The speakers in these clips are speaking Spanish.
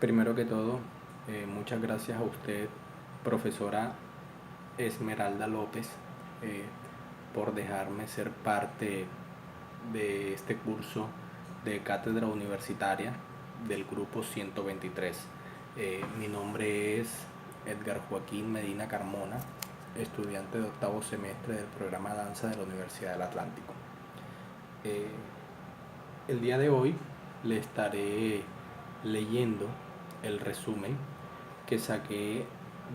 Primero que todo, muchas gracias a usted, profesora Esmeralda López, eh, por dejarme ser parte de este curso de cátedra universitaria del grupo 123. Mi nombre es Edgar Joaquín Medina Carmona, estudiante de octavo semestre del programa Danza de la Universidad del Atlántico. Eh, el día de hoy le estaré leyendo el resumen que saqué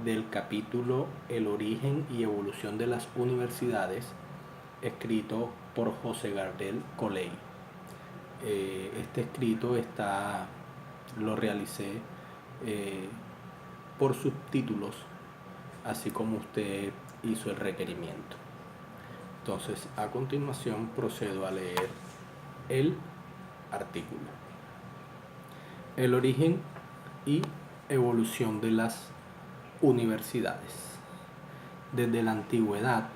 del capítulo El origen y evolución de las universidades, escrito por José Gardel Coley. Este escrito lo realicé eh, por subtítulos, así como usted hizo el requerimiento. Entonces, a continuación procedo a leer el artículo. El origen y evolución de las universidades. Desde la antigüedad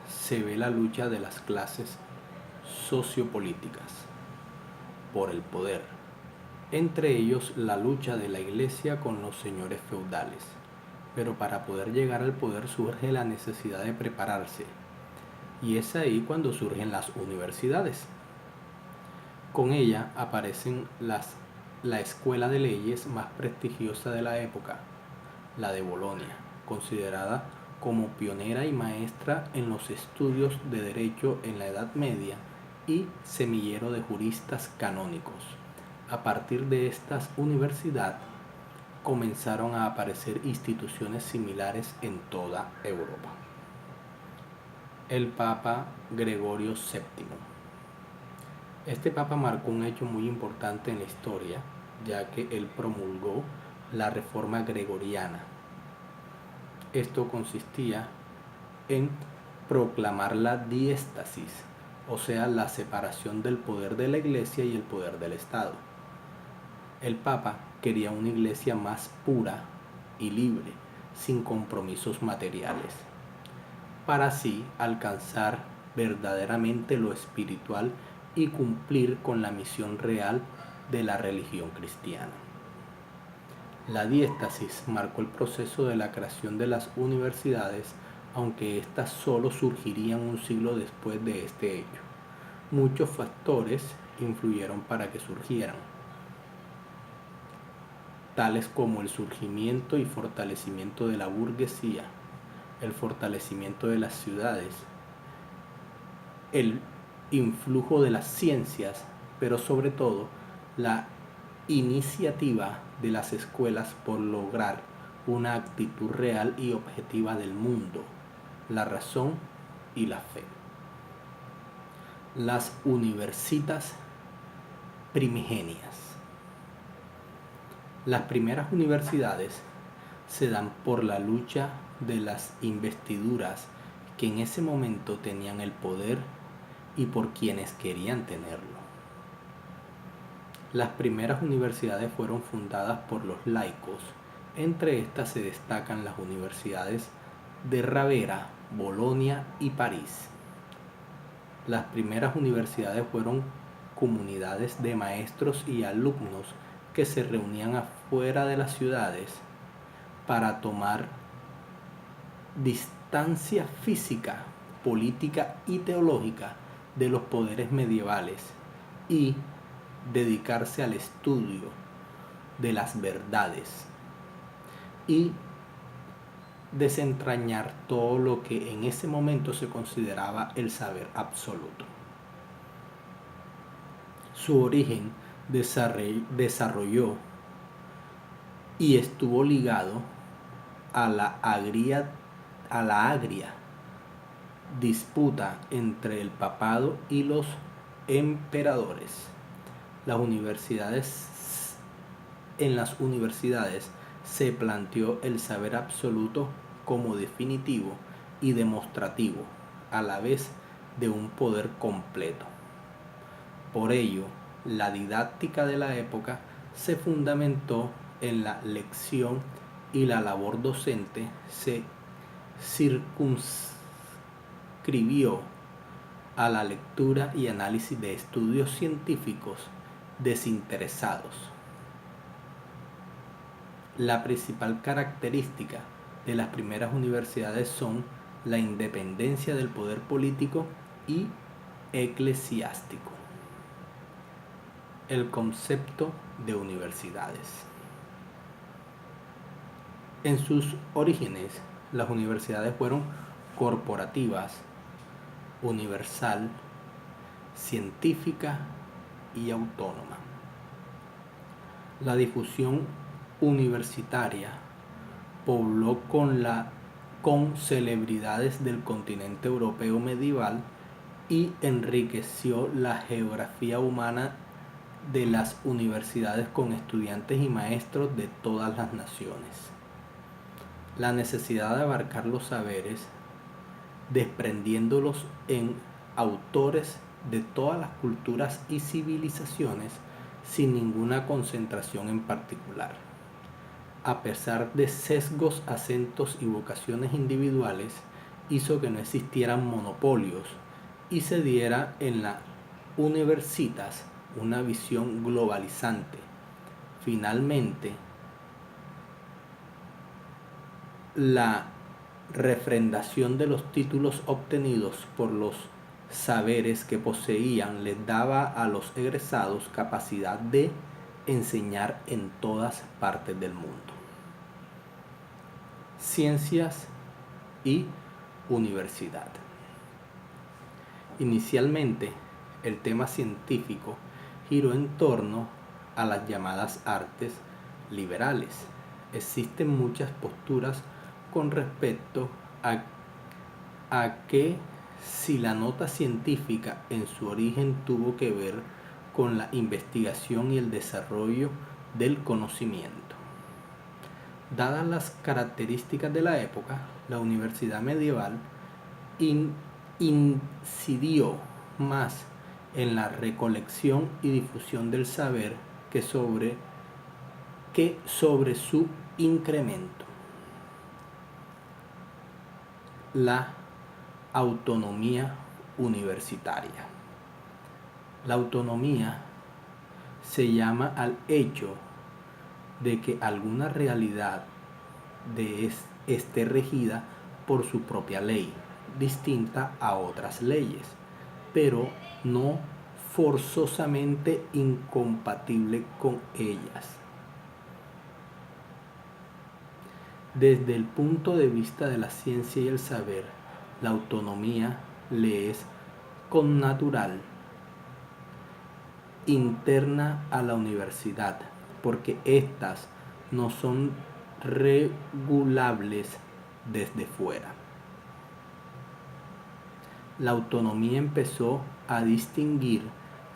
se ve la lucha de las clases sociopolíticas por el poder, entre ellos la lucha de la iglesia con los señores feudales. Pero para poder llegar al poder surge la necesidad de prepararse, y es ahí cuando surgen las universidades. Con ella aparecen la escuela de leyes más prestigiosa de la época, la de Bolonia, considerada como pionera y maestra en los estudios de derecho en la Edad Media y semillero de juristas canónicos. A partir de esta universidad comenzaron a aparecer instituciones similares en toda Europa. El Papa Gregorio VII. Este papa marcó un hecho muy importante en la historia, ya que él promulgó la reforma gregoriana. Esto consistía en proclamar la diéstasis, o sea, la separación del poder de la iglesia y el poder del Estado. El papa quería una iglesia más pura y libre, sin compromisos materiales, para así alcanzar verdaderamente lo espiritual y cumplir con la misión real de la religión cristiana. La diéstasis marcó el proceso de la creación de las universidades, aunque éstas solo surgirían un siglo después de este hecho. Muchos factores influyeron para que surgieran, tales como el surgimiento y fortalecimiento de la burguesía, el fortalecimiento de las ciudades, el influjo de las ciencias, pero sobre todo la iniciativa de las escuelas por lograr una actitud real y objetiva del mundo, la razón y la fe. Las universitas primigenias. Las primeras universidades se dan por la lucha de las investiduras que en ese momento tenían el poder y por quienes querían tenerlo. Las primeras universidades fueron fundadas por los laicos. Entre estas se destacan las universidades de Ravenna, Bolonia y París. Las primeras universidades fueron comunidades de maestros y alumnos que se reunían afuera de las ciudades para tomar distancia física, política y teológica de los poderes medievales y dedicarse al estudio de las verdades y desentrañar todo lo que en ese momento se consideraba el saber absoluto. Su origen desarrolló y estuvo ligado a la agria disputa entre el papado y los emperadores. En las universidades se planteó el saber absoluto como definitivo y demostrativo, a la vez de un poder completo. Por ello, la didáctica de la época se fundamentó en la lección y la labor docente se circunscribió a la lectura y análisis de estudios científicos desinteresados. La principal característica de las primeras universidades son la independencia del poder político y eclesiástico. El concepto de universidades. En sus orígenes, las universidades fueron corporativas, universal, científica y autónoma. La difusión universitaria pobló con celebridades del continente europeo medieval y enriqueció la geografía humana de las universidades con estudiantes y maestros de todas las naciones. La necesidad de abarcar los saberes, desprendiéndolos en autores de todas las culturas y civilizaciones sin ninguna concentración en particular. A pesar de sesgos, acentos y vocaciones individuales, hizo que no existieran monopolios y se diera en la universitas una visión globalizante. Finalmente, la refrendación de los títulos obtenidos por los saberes que poseían les daba a los egresados capacidad de enseñar en todas partes del mundo. Ciencias y universidad. Inicialmente, el tema científico giró en torno a las llamadas artes liberales. Existen muchas posturas con respecto a que si la nota científica en su origen tuvo que ver con la investigación y el desarrollo del conocimiento. Dadas las características de la época, la universidad medieval incidió más en la recolección y difusión del saber que sobre su incremento. La autonomía universitaria. La autonomía se llama al hecho de que alguna realidad esté regida por su propia ley, distinta a otras leyes, pero no forzosamente incompatible con ellas. Desde el punto de vista de la ciencia y el saber, la autonomía le es connatural, interna a la universidad, porque éstas no son regulables desde fuera. La autonomía empezó a distinguir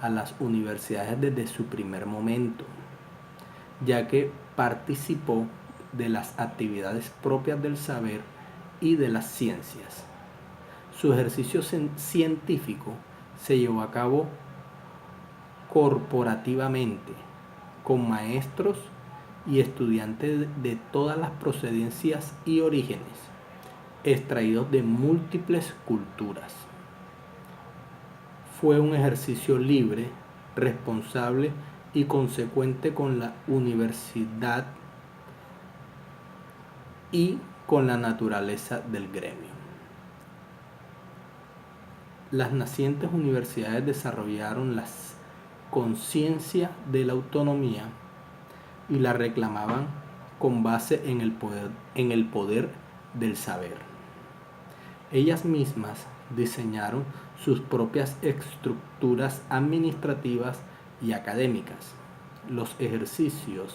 a las universidades desde su primer momento, ya que participó de las actividades propias del saber y de las ciencias. Su ejercicio científico se llevó a cabo corporativamente, con maestros y estudiantes de todas las procedencias y orígenes, extraídos de múltiples culturas. Fue un ejercicio libre, responsable y consecuente con la universidad y con la naturaleza del gremio. Las nacientes universidades desarrollaron la conciencia de la autonomía y la reclamaban con base en el poder del saber. Ellas mismas diseñaron sus propias estructuras administrativas y académicas. Los ejercicios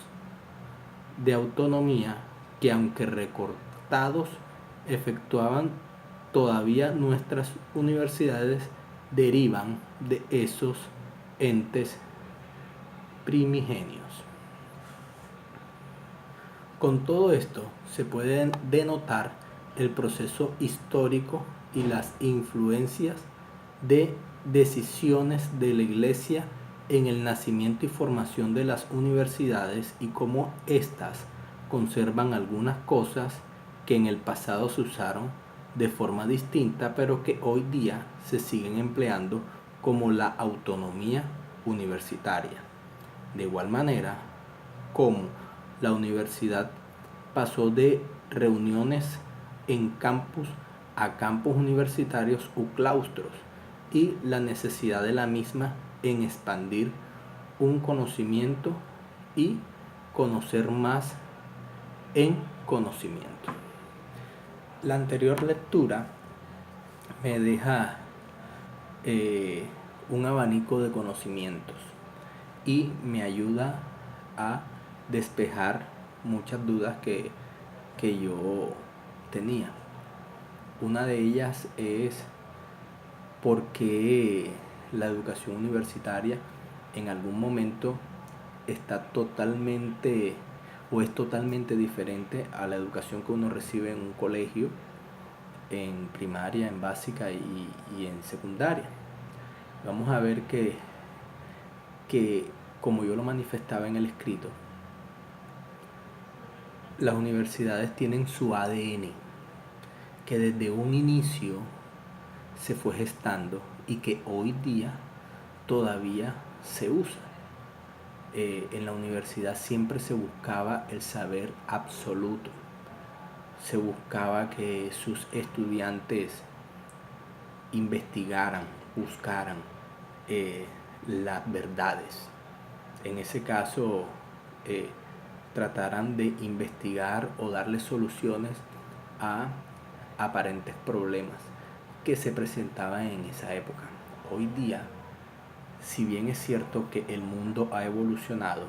de autonomía que, aunque recortados, efectuaban todavía nuestras universidades derivan de esos entes primigenios. Con todo esto se puede denotar el proceso histórico y las influencias de decisiones de la Iglesia en el nacimiento y formación de las universidades y cómo éstas conservan algunas cosas que en el pasado se usaron de forma distinta, pero que hoy día se siguen empleando, como la autonomía universitaria. De igual manera, como la universidad pasó de reuniones en campus a campus universitarios u claustros, y la necesidad de la misma en expandir un conocimiento y conocer más en conocimiento. La anterior lectura me deja un abanico de conocimientos y me ayuda a despejar muchas dudas que yo tenía. Una de ellas es por qué la educación universitaria en algún momento está totalmente o es totalmente diferente a la educación que uno recibe en un colegio, en primaria, en básica y en secundaria. Vamos a ver que, como yo lo manifestaba en el escrito, las universidades tienen su ADN, que desde un inicio se fue gestando y que hoy día todavía se usa. En la universidad siempre se buscaba el saber absoluto, se buscaba que sus estudiantes investigaran, buscaran las verdades. En ese caso, trataran de investigar o darle soluciones a aparentes problemas que se presentaban en esa época. Hoy día, si bien es cierto que el mundo ha evolucionado,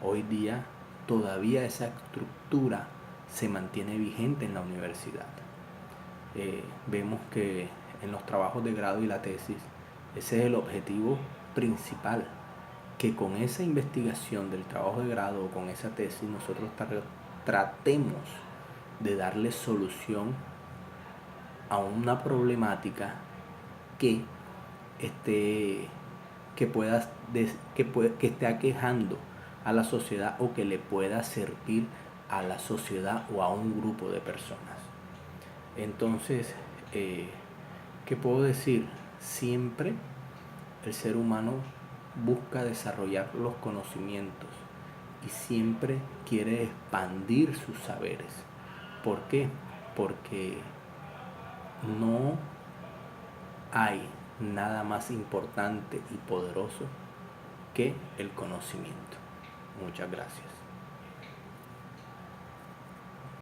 hoy día todavía esa estructura se mantiene vigente en la universidad. Vemos que en los trabajos de grado y la tesis, ese es el objetivo principal, que con esa investigación del trabajo de grado o con esa tesis nosotros tratemos de darle solución a una problemática que esté, que esté aquejando a la sociedad o que le pueda servir a la sociedad o a un grupo de personas. Entonces, ¿qué puedo decir? Siempre el ser humano busca desarrollar los conocimientos y siempre quiere expandir sus saberes. ¿Por qué? Porque no hay nada más importante y poderoso que el conocimiento. Muchas gracias.